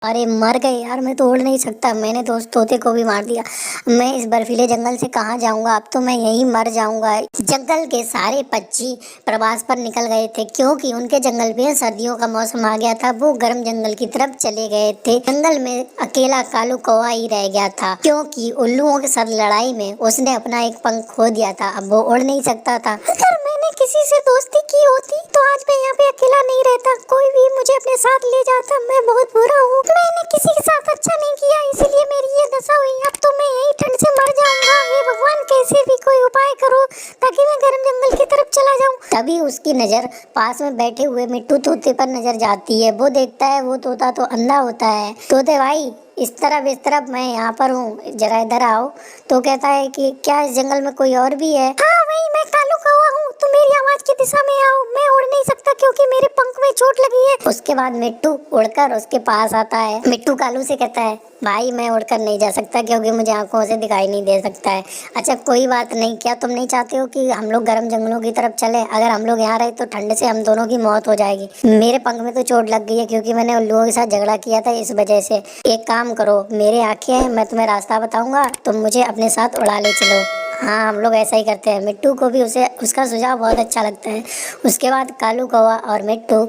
अरे मर गए यार, मैं तो उड़ नहीं सकता। मैंने तो उस तोते को भी मार दिया। मैं इस बर्फीले जंगल से कहाँ जाऊंगा, अब तो मैं यहीं मर जाऊंगा। जंगल के सारे पक्षी प्रवास पर निकल गए थे, क्योंकि उनके जंगल में सर्दियों का मौसम आ गया था। वो गर्म जंगल की तरफ चले गए थे। जंगल में अकेला कालू कौवा ही रह गया था, क्योंकि उल्लुओं के साथ लड़ाई में उसने अपना एक पंख खो दिया था। अब वो उड़ नहीं सकता था। अगर मैंने किसी से दोस्ती की होती तो आज मैं यहाँ पे अकेला नहीं रहता, कोई भी मुझे अपने साथ ले जाता। मैं बहुत बुरा हूँ, मैंने किसी के साथ अच्छा नहीं किया, इसीलिए मेरी ये दशा हुई। अब तो मैं यही ठंड से मर जाऊंगा। हे भगवान, कैसे भी कोई उपाय करो ताकि मैं गर्म जंगल की तरफ चला जाऊं। तभी उसकी नजर पास में बैठे हुए मिट्टू तोते पर नजर जाती है। वो देखता है वो तोता तो अंधा होता है। तोते भाई, इस तरफ मैं यहाँ पर हूँ, जरा इधर आओ। तो कहता है कि क्या इस जंगल में कोई और भी है? हाँ भाई, मैं कालू कौवा हूँ, तुम मेरी आवाज की दिशा में आओ। मैं उड़ नहीं सकता क्योंकि मेरे पंख में चोट लगी है। उसके बाद मिट्टू उड़कर उसके पास आता है। मिट्टू कालू से कहता है, भाई मैं उड़कर नहीं जा सकता क्योंकि मुझे आंखों से दिखाई नहीं दे सकता है। अच्छा कोई बात नहीं, क्या तुम नहीं चाहते हो कि हम लोग गर्म जंगलों की तरफ चले? अगर हम लोग यहाँ रहे तो ठंड से हम दोनों की मौत हो जाएगी। मेरे पंख में तो चोट लग गई है क्योंकि मैंने उल्लुओं के साथ झगड़ा किया था, इस वजह से। एक काम करो, मेरे आंखें हैं, मैं तुम्हें रास्ता बताऊंगा, तुम मुझे अपने साथ उड़ा ले चलो। हाँ, हम लोग ऐसा ही करते हैं। मिट्टू को भी उसे उसका सुझाव बहुत अच्छा लगता है। उसके बाद कालू कौवा और मिट्टू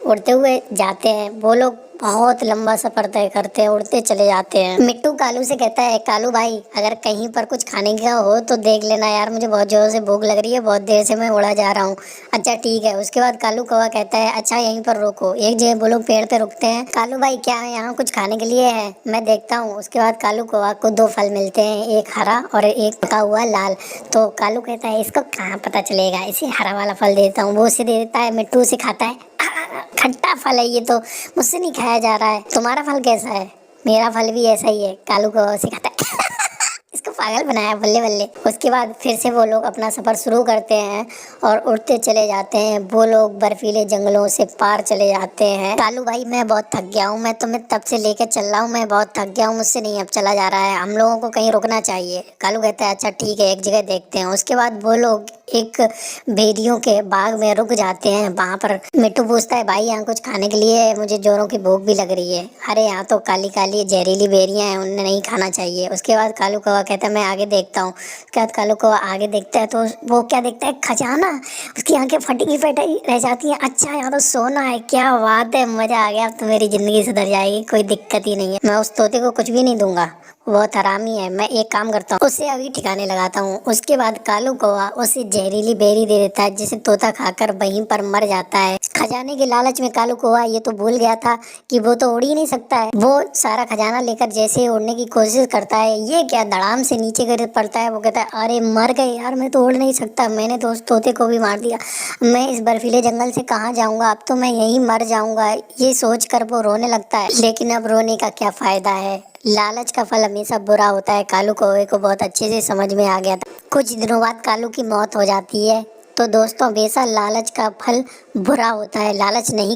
उड़ते हुए जाते हैं। वो लोग बहुत लंबा सफर तय करते हैं, उड़ते चले जाते हैं। मिट्टू कालू से कहता है, कालू भाई अगर कहीं पर कुछ खाने का हो तो देख लेना यार, मुझे बहुत जोर से भूख लग रही है, बहुत देर से मैं उड़ा जा रहा हूँ। अच्छा ठीक है। उसके बाद कालू कौवा कहता है, अच्छा यहीं पर रोको। एक जगह वो लोग पेड़ पे रुकते हैं। कालू भाई क्या यहाँ कुछ खाने के लिए है? मैं देखता हूँ। उसके बाद कालू कौवा को दो फल मिलते हैं, एक हरा और एक पका हुआ लाल। तो कालू कहता है, इसको कहाँ पता चलेगा, इसे हरा वाला फल देता हूँ। वो उसे दे देता है। मिट्टू उसे खाता है। खट्टा फल है ये तो, मुझसे नहीं खाया जा रहा है। तुम्हारा फल कैसा है? मेरा फल भी ऐसा ही है। कालू को सिखाता है। इसको पागल बनाया, बल्ले बल्ले। उसके बाद फिर से वो लोग अपना सफर शुरू करते हैं और उड़ते चले जाते हैं। वो लोग बर्फीले जंगलों से पार चले जाते हैं। कालू भाई मैं बहुत थक गया हूँ, मैं तुम्हें तब से लेकर चल रहा हूँ, मैं बहुत थक गया हूँ, मुझसे नहीं अब चला जा रहा है, हम लोगों को कहीं रुकना चाहिए। कालू कहता है, अच्छा ठीक है, एक जगह देखते हैं। उसके बाद वो लोग एक भेड़ियों के बाग में रुक जाते हैं। वहां पर मिट्टू पूछता है, भाई यहाँ कुछ खाने के लिए है? मुझे जोरों की भूख भी लग रही है। अरे यहाँ तो काली काली जहरीली बेरियां हैं, उन्हें नहीं खाना चाहिए। उसके बाद कालू कौवा कहता है, मैं आगे देखता हूँ। उसके बाद कालू कौवा आगे देखता है तो वो क्या देखता है? खजाना। उसकी आंखें फटी फटी रह जाती हैं। अच्छा यहाँ तो सोना है, क्या बात है, मजा आ गया, अब तो मेरी जिंदगी सुधर जाएगी, कोई दिक्कत ही नहीं है। मैं उस तोते को कुछ भी नहीं दूंगा, बहुत हरामी है। मैं एक काम करता हूँ, उसे अभी ठिकाने लगाता हूँ। उसके बाद कालू कौवा उसे जहरीली बेरी दे देता है, जिसे तोता खाकर वहीं पर मर जाता है। खजाने के लालच में कालू कौवा ये तो भूल गया था कि वो तो उड़ ही नहीं सकता है। वो सारा खजाना लेकर जैसे ही उड़ने की कोशिश करता है, ये क्या धड़ाम से नीचे गिर पड़ता है। वो कहता है, अरे मर गए यार, मैं तो उड़ नहीं सकता। मैंने तो उस तोते को भी मार दिया। मैं इस बर्फीले जंगल से कहाँ जाऊंगा, अब तो मैं यहीं मर जाऊंगा। ये सोच कर वो रोने लगता है। लेकिन अब रोने का क्या फायदा है, लालच का फल हमेशा बुरा होता है। कालू कौवे को बहुत अच्छे से समझ में आ गया था। कुछ दिनों बाद कालू की मौत हो जाती है। तो दोस्तों, हमेशा लालच का फल बुरा होता है, लालच नहीं